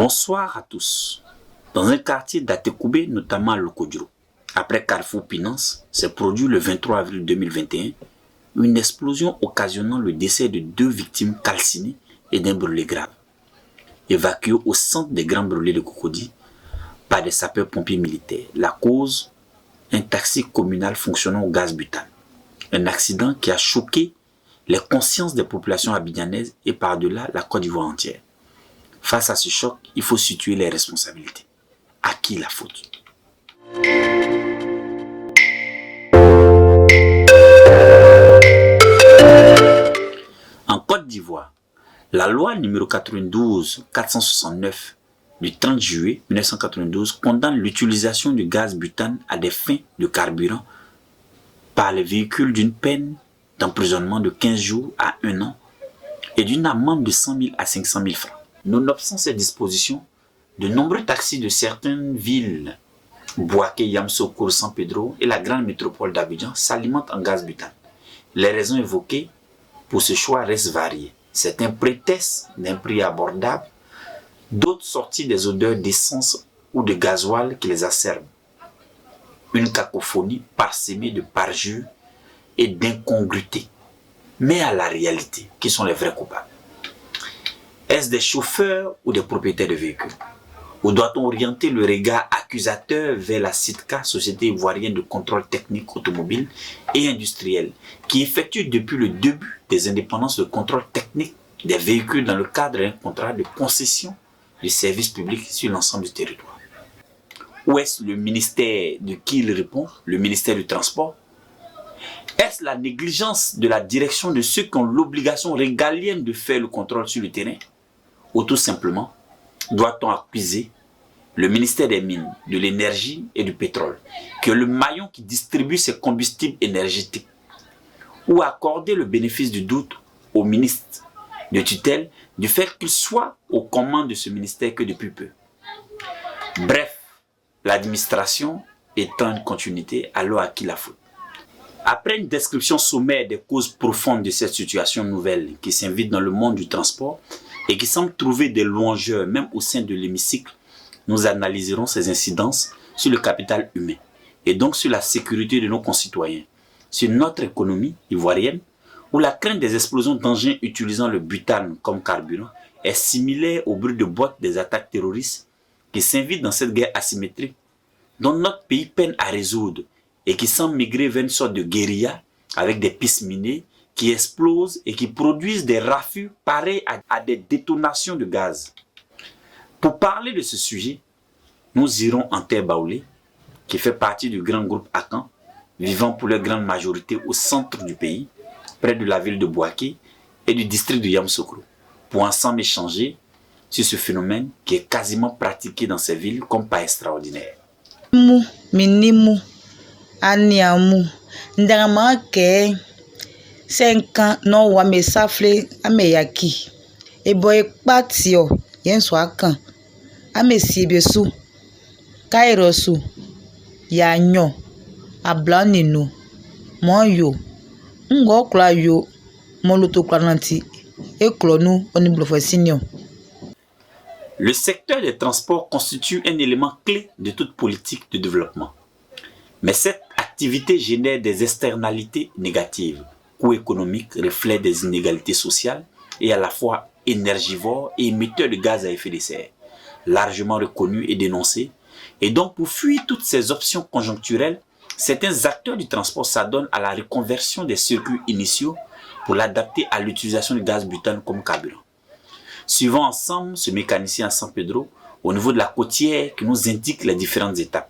Bonsoir à tous. Dans un quartier d'Atekoubé, notamment à Lokodjo, après Carrefour Pinance, s'est produit le 23 avril 2021 une explosion occasionnant le décès de 2 victimes calcinées et d'un brûlé grave. Évacués au centre des grands brûlés de Cocody par des sapeurs-pompiers militaires. La cause, un taxi communal fonctionnant au gaz butane. Un accident qui a choqué les consciences des populations abidjanaises et par-delà la Côte d'Ivoire entière. Face à ce choc, il faut situer les responsabilités. À qui la faute? En Côte d'Ivoire, la loi numéro 92-469 du 30 juillet 1992 condamne l'utilisation du gaz butane à des fins de carburant par les véhicules d'une peine d'emprisonnement de 15 jours à 1 an et d'une amende de 100 000 à 500 000 francs. Nonobstant ces dispositions, de nombreux taxis de certaines villes, Bouaké, Yamoussoukro, San Pedro et la grande métropole d'Abidjan s'alimentent en gaz butane. Les raisons évoquées pour ce choix restent variées. Certains prétextent d'un prix abordable, d'autres sortis des odeurs d'essence ou de gasoil qui les acerbent. Une cacophonie parsemée de parjures et d'incongruités. Mais à la réalité, qui sont les vrais coupables? Est-ce des chauffeurs ou des propriétaires de véhicules? Ou doit-on orienter le regard accusateur vers la SITCA, Société ivoirienne de contrôle technique automobile et industriel, qui effectue depuis le début des indépendances de contrôle technique des véhicules dans le cadre d'un contrat de concession de services publics sur l'ensemble du territoire? Ou est-ce le ministère de qui il répond, le ministère du Transport? Est-ce la négligence de la direction de ceux qui ont l'obligation régalienne de faire le contrôle sur le terrain? Ou tout simplement, doit-on accuser le ministère des Mines, de l'Énergie et du Pétrole, qui est le maillon qui distribue ces combustibles énergétiques, ou accorder le bénéfice du doute au ministre de tutelle du fait qu'il soit aux commandes de ce ministère que depuis peu? Bref, l'administration étant une continuité, alors à qui la faute? Après une description sommaire des causes profondes de cette situation nouvelle qui s'invite dans le monde du transport et qui semble trouver des louangeurs même au sein de l'hémicycle, nous analyserons ces incidences sur le capital humain et donc sur la sécurité de nos concitoyens, sur notre économie ivoirienne où la crainte des explosions d'engins utilisant le butane comme carburant est similaire au bruit de boîte des attaques terroristes qui s'invitent dans cette guerre asymétrique dont notre pays peine à résoudre et qui semble migrer vers une sorte de guérilla avec des pistes minées qui explosent et qui produisent des raffus pareils à des détonations de gaz. Pour parler de ce sujet, nous irons en terre baoulée, qui fait partie du grand groupe Akan, vivant pour leur grande majorité au centre du pays, près de la ville de Bouaké et du district de Yamoussoukro, pour ensemble échanger sur ce phénomène qui est quasiment pratiqué dans ces villes comme pas extraordinaire. Minimu. Aniamu ndangama ke 5 ans no wa me safle ameyaki e boy patio yenso akan amesiebesu kairosu yanyo ablaninu monyo ngokla yo molotoklananti e clonu oniblofesinio. Le secteur des transports constitue un élément clé de toute politique de développement. Mais cette activité génère des externalités négatives, coûts économiques, reflètent des inégalités sociales et à la fois énergivores et émetteurs de gaz à effet de serre, largement reconnus et dénoncés. Et donc, pour fuir toutes ces options conjoncturelles, certains acteurs du transport s'adonnent à la reconversion des circuits initiaux pour l'adapter à l'utilisation du gaz butane comme carburant. Suivons ensemble ce mécanicien à San Pedro au niveau de la côtière qui nous indique les différentes étapes.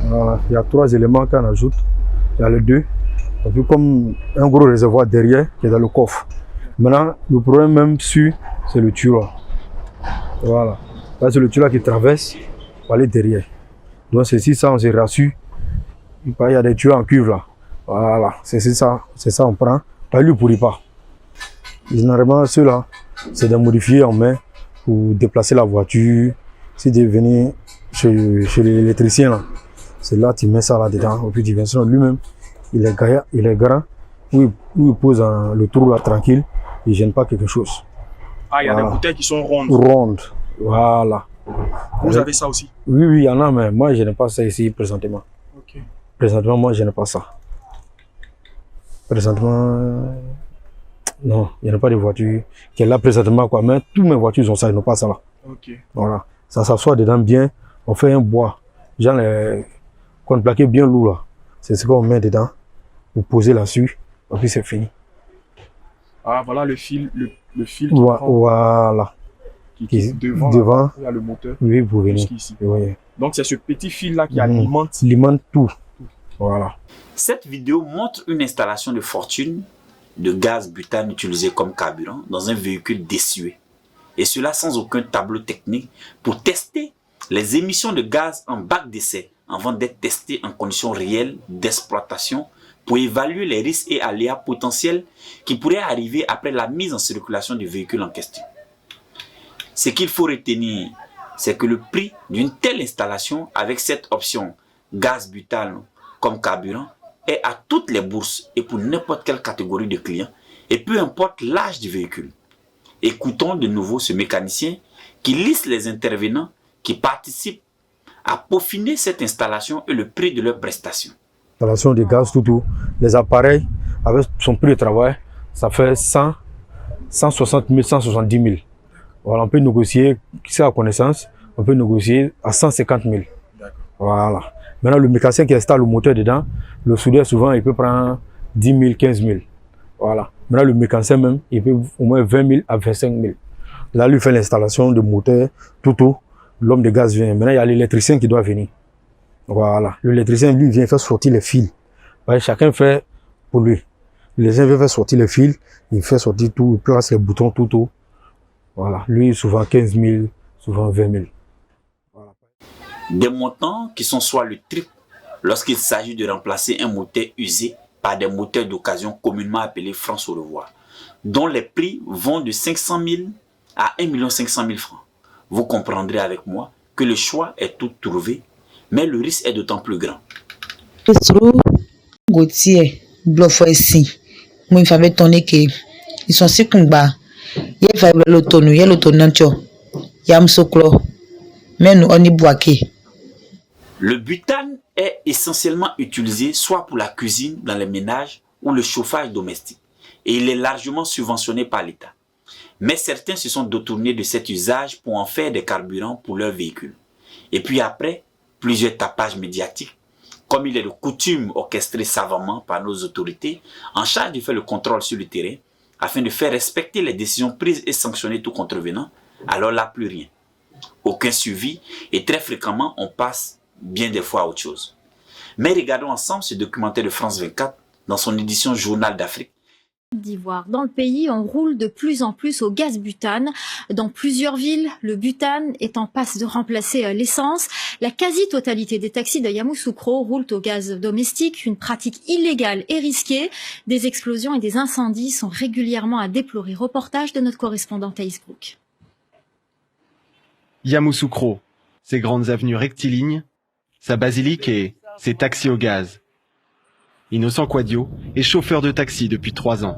Voilà, il y a 3 éléments qu'on ajoute. Il y a les 2. On a vu comme un gros réservoir derrière qui est dans le coffre. Maintenant, le problème même c'est le tuyau. Voilà. Là, c'est le tuyau qui traverse pour aller derrière. Donc, c'est ça, on s'est rassure. Il y a des tuyaux en cuivre là. Voilà, c'est ça on prend. Pas lui pourrit pas. Généralement, ceux-là, c'est de modifier en main pour déplacer la voiture. Si tu es venu chez l'électricien là. C'est là tu mets ça là-dedans, au plus tu viens. Sinon lui-même, il est grand, où il pose le trou là tranquille, il ne gêne pas quelque chose. Ah, il y a voilà. des bouteilles qui sont rondes. Rondes, voilà. Vous avez ça aussi? Oui, oui, il y en a, mais moi, je n'ai pas ça ici présentement. Ok. Présentement, moi, je n'ai pas ça. Présentement, non, il n'y a pas de voiture qui est là présentement, quoi. Mais toutes mes voitures ont ça, ils n'ont pas ça là. Ok. Voilà. Ça s'assoit dedans bien, on fait un bois. Genre, les contreplaqué bien lourd là. C'est ce qu'on met dedans, vous posez là-dessus, et puis c'est fini. Ah, voilà le fil, le fil qui Voilà. qui devant. Devant. Il y a le moteur. Oui, vous venez. Jusqu'ici. Oui. Donc, c'est ce petit fil-là qui alimente. Alimente tout. Voilà. Cette vidéo montre une installation de fortune de gaz butane utilisé comme carburant dans un véhicule dessué. Et cela sans aucun tableau technique pour tester les émissions de gaz en bac d'essai avant d'être testé en conditions réelles d'exploitation pour évaluer les risques et aléas potentiels qui pourraient arriver après la mise en circulation du véhicule en question. Ce qu'il faut retenir, c'est que le prix d'une telle installation avec cette option gaz butane comme carburant est à toutes les bourses et pour n'importe quelle catégorie de clients et peu importe l'âge du véhicule. Écoutons de nouveau ce mécanicien qui liste les intervenants qui participent à peaufiner cette installation et le prix de leurs prestations. Installation de gaz, tout. Les appareils, avec son prix de travail, ça fait 100, 160 000, 170 000. Voilà, on peut négocier, qui c'est à connaissance, on peut négocier à 150 000. Voilà. Maintenant, le mécanicien qui installe le moteur dedans, le soudeur, souvent, il peut prendre 10 000, 15 000. Voilà. Maintenant, le mécanicien même, il peut au moins 20 000 à 25 000. Là, lui fait l'installation de moteur, tout. L'homme de gaz vient. Maintenant, il y a l'électricien qui doit venir. Voilà. L'électricien, lui, vient faire sortir les fils. Ouais, chacun fait pour lui. L'électricien vient faire sortir les fils, il fait sortir tout, il place les boutons, tout. Voilà. Lui, souvent 15 000, souvent 20 000. Voilà. Des montants qui sont soit le triple lorsqu'il s'agit de remplacer un moteur usé par des moteurs d'occasion communément appelés francs au revoir, dont les prix vont de 500 000 à 1 500 000 francs. Vous comprendrez avec moi que le choix est tout trouvé, mais le risque est d'autant plus grand. Gauthier, Blofoisi, moi il fallait tourner que ils sont si combat. Il y a l'automne, il y a l'automne, il y a Msoklo, mais nous on y boaké. Le butane est essentiellement utilisé soit pour la cuisine dans les ménages ou le chauffage domestique, et il est largement subventionné par l'État. Mais certains se sont détournés de cet usage pour en faire des carburants pour leurs véhicules. Et puis après, plusieurs tapages médiatiques, comme il est de coutume orchestré savamment par nos autorités, en charge de faire le contrôle sur le terrain, afin de faire respecter les décisions prises et sanctionner tout contrevenant, alors là, plus rien. Aucun suivi et très fréquemment, on passe bien des fois à autre chose. Mais regardons ensemble ce documentaire de France 24 dans son édition Journal d'Afrique. D'Ivoire. Dans le pays, on roule de plus en plus au gaz butane. Dans plusieurs villes, le butane est en passe de remplacer l'essence. La quasi-totalité des taxis de Yamoussoukro roulent au gaz domestique, une pratique illégale et risquée. Des explosions et des incendies sont régulièrement à déplorer. Reportage de notre correspondant Thaïs Brook. Yamoussoukro, ses grandes avenues rectilignes, sa basilique et ses taxis au gaz. Innocent Quadio est chauffeur de taxi depuis 3 ans.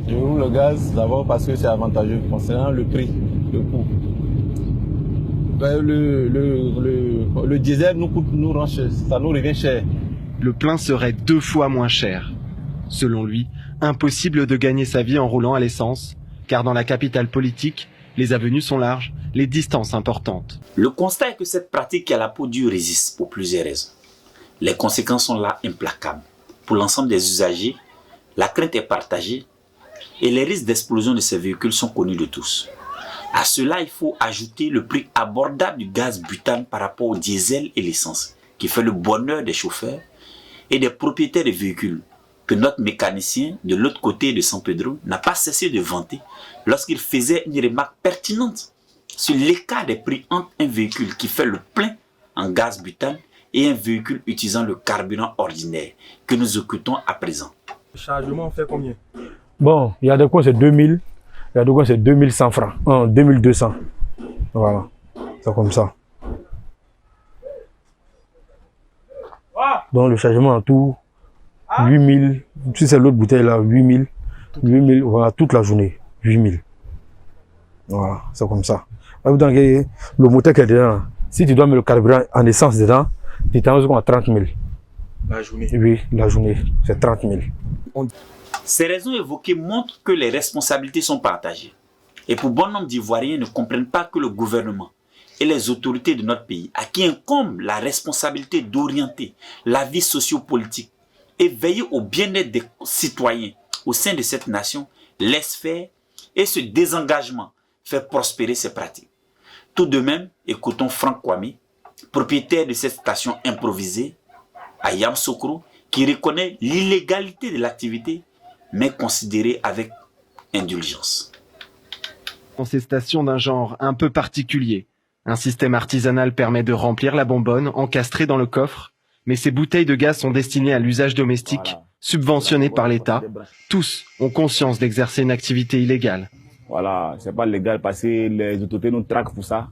Je roule le gaz d'abord parce que c'est avantageux concernant le prix, le coût. Le diesel nous rend cher, ça nous revient cher. Le plein serait 2 fois moins cher. Selon lui, impossible de gagner sa vie en roulant à l'essence, car dans la capitale politique, les avenues sont larges, les distances importantes. Le constat est que cette pratique qui a la peau dure résiste pour plusieurs raisons. Les conséquences sont là implacables. Pour l'ensemble des usagers, la crainte est partagée et les risques d'explosion de ces véhicules sont connus de tous. À cela, il faut ajouter le prix abordable du gaz butane par rapport au diesel et l'essence, qui fait le bonheur des chauffeurs et des propriétaires de véhicules, que notre mécanicien de l'autre côté de San Pedro n'a pas cessé de vanter lorsqu'il faisait une remarque pertinente sur l'écart des prix entre un véhicule qui fait le plein en gaz butane et un véhicule utilisant le carburant ordinaire que nous occupons à présent. Le chargement fait combien? Bon, il y a des coins c'est 2000, il y a des coins c'est 2100 francs, 2200. Voilà, c'est comme ça. Donc le chargement en tout, 8000, si c'est l'autre bouteille là, 8000, voilà, toute la journée, 8000. Voilà, c'est comme ça. Donc, le moteur qui est dedans, si tu dois mettre le carburant en essence dedans, tu t'en as à 30 000. La journée. Oui, la journée, c'est 30 000. Ces raisons évoquées montrent que les responsabilités sont partagées. Et pour bon nombre d'Ivoiriens ne comprennent pas que le gouvernement et les autorités de notre pays, à qui incombe la responsabilité d'orienter la vie sociopolitique et veiller au bien-être des citoyens au sein de cette nation, laissent faire et ce désengagement fait prospérer ces pratiques. Tout de même, écoutons Franck Kwame, propriétaire de cette station improvisée à Yamoussoukro, qui reconnaît l'illégalité de l'activité, mais considérée avec indulgence. Dans ces stations d'un genre un peu particulier, un système artisanal permet de remplir la bonbonne encastrée dans le coffre, mais ces bouteilles de gaz sont destinées à l'usage domestique, subventionnées par l'État. Tous ont conscience d'exercer une activité illégale. Voilà, c'est pas légal parce que les autorités nous traquent pour ça.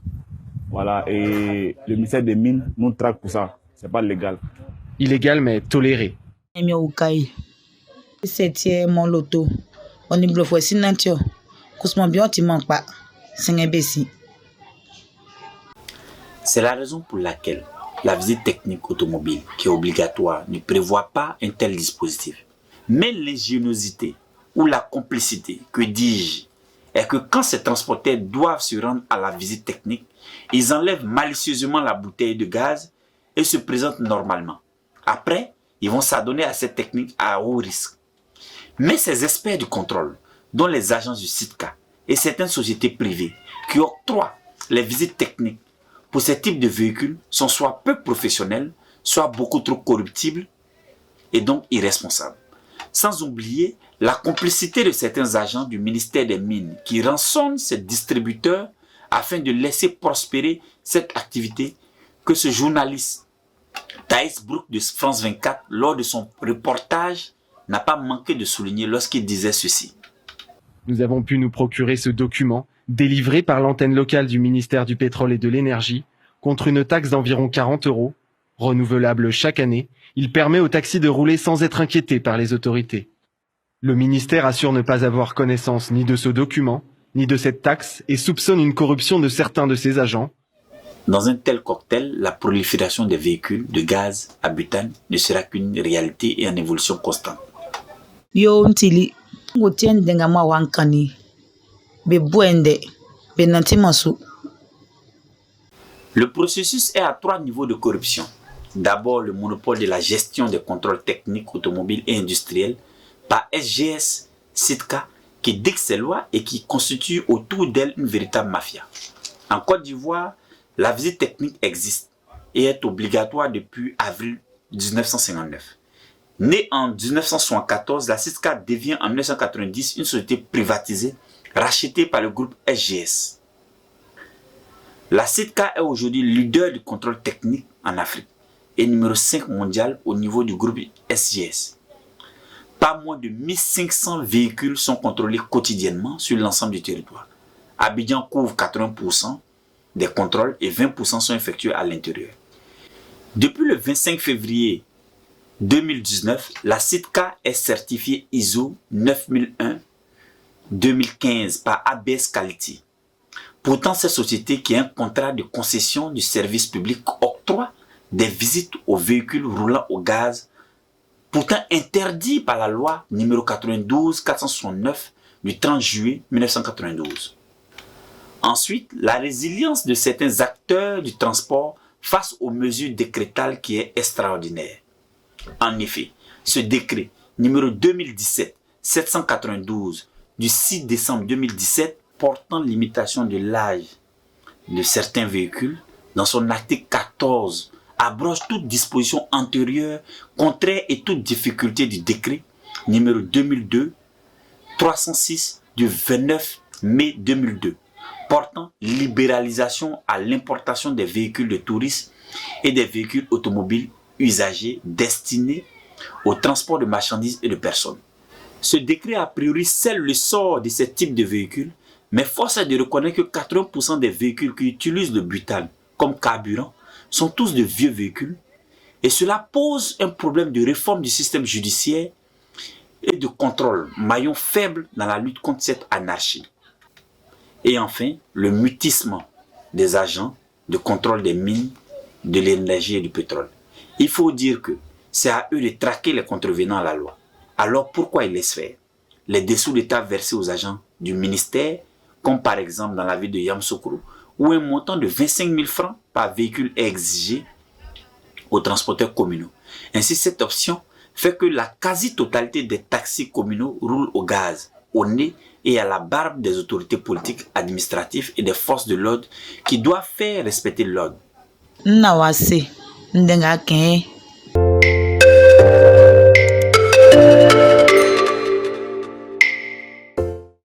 Voilà, et le ministère des Mines nous traque pour ça. C'est pas légal. Illégal mais toléré. C'est mon loto. On est bluffé si nature. Cousement bien, tu manques pas. C'est un imbécile. C'est la raison pour laquelle la visite technique automobile, qui est obligatoire, ne prévoit pas un tel dispositif. Mais l'ingéniosité ou la complicité, que dis-je, est que quand ces transporteurs doivent se rendre à la visite technique, ils enlèvent malicieusement la bouteille de gaz et se présentent normalement. Après, ils vont s'adonner à cette technique à haut risque. Mais ces experts du contrôle, dont les agences du SITCA et certaines sociétés privées qui octroient les visites techniques pour ce type de véhicules, sont soit peu professionnels, soit beaucoup trop corruptibles et donc irresponsables. Sans oublier la complicité de certains agents du ministère des Mines qui rançonnent ces distributeurs afin de laisser prospérer cette activité que ce journaliste Thaïs Brook de France 24, lors de son reportage, n'a pas manqué de souligner lorsqu'il disait ceci. Nous avons pu nous procurer ce document, délivré par l'antenne locale du ministère du Pétrole et de l'Énergie, contre une taxe d'environ 40 €, renouvelable chaque année. Il permet aux taxis de rouler sans être inquiétés par les autorités. Le ministère assure ne pas avoir connaissance ni de ce document, ni de cette taxe, et soupçonne une corruption de certains de ses agents. Dans un tel cocktail, la prolifération des véhicules de gaz à butane ne sera qu'une réalité et en évolution constante. Yo ntili ngotien denga ma wankani be buende be nanti masu. Le processus est à 3 niveaux de corruption. D'abord, le monopole de la gestion des contrôles techniques automobiles et industriels par SGS, SITCA, qui dicte ces lois et qui constitue autour d'elle une véritable mafia. En Côte d'Ivoire, la visite technique existe et est obligatoire depuis avril 1959. Née en 1974, la SITCA devient en 1990 une société privatisée rachetée par le groupe SGS. La SITCA est aujourd'hui leader du contrôle technique en Afrique et numéro 5 mondial au niveau du groupe SGS. Pas moins de 1500 véhicules sont contrôlés quotidiennement sur l'ensemble du territoire. Abidjan couvre 80% des contrôles et 20% sont effectués à l'intérieur. Depuis le 25 février 2019, la SITCA est certifiée ISO 9001-2015 par ABS Quality. Pourtant, cette société qui a un contrat de concession du service public octroie des visites aux véhicules roulant au gaz, pourtant interdit par la loi numéro 92-469 du 30 juillet 1992. Ensuite, la résilience de certains acteurs du transport face aux mesures décrétales qui est extraordinaire. En effet, ce décret numéro 2017-792 du 6 décembre 2017 portant limitation de l'âge de certains véhicules, dans son article 14, abroge toute disposition antérieure, contraire et toute difficulté du décret numéro 2002-306 du 29 mai 2002, portant libéralisation à l'importation des véhicules de tourisme et des véhicules automobiles usagers destinés au transport de marchandises et de personnes. Ce décret a priori scelle le sort de ce type de véhicules, mais force est de reconnaître que 80% des véhicules qui utilisent le butane comme carburant sont tous de vieux véhicules et cela pose un problème de réforme du système judiciaire et de contrôle, maillon faible dans la lutte contre cette anarchie. Et enfin, le mutisme des agents de contrôle des mines, de l'énergie et du pétrole. Il faut dire que c'est à eux de traquer les contrevenants à la loi. Alors pourquoi ils laissent faire? Les dessous d'État versés aux agents du ministère, comme par exemple dans la ville de Yamoussoukro, où un montant de 25 000 francs par véhicule est exigé aux transporteurs communaux. Ainsi, cette option fait que la quasi-totalité des taxis communaux roulent au gaz, au nez et à la barbe des autorités politiques, administratives et des forces de l'ordre qui doivent faire respecter l'ordre. Nawase, ndenga ken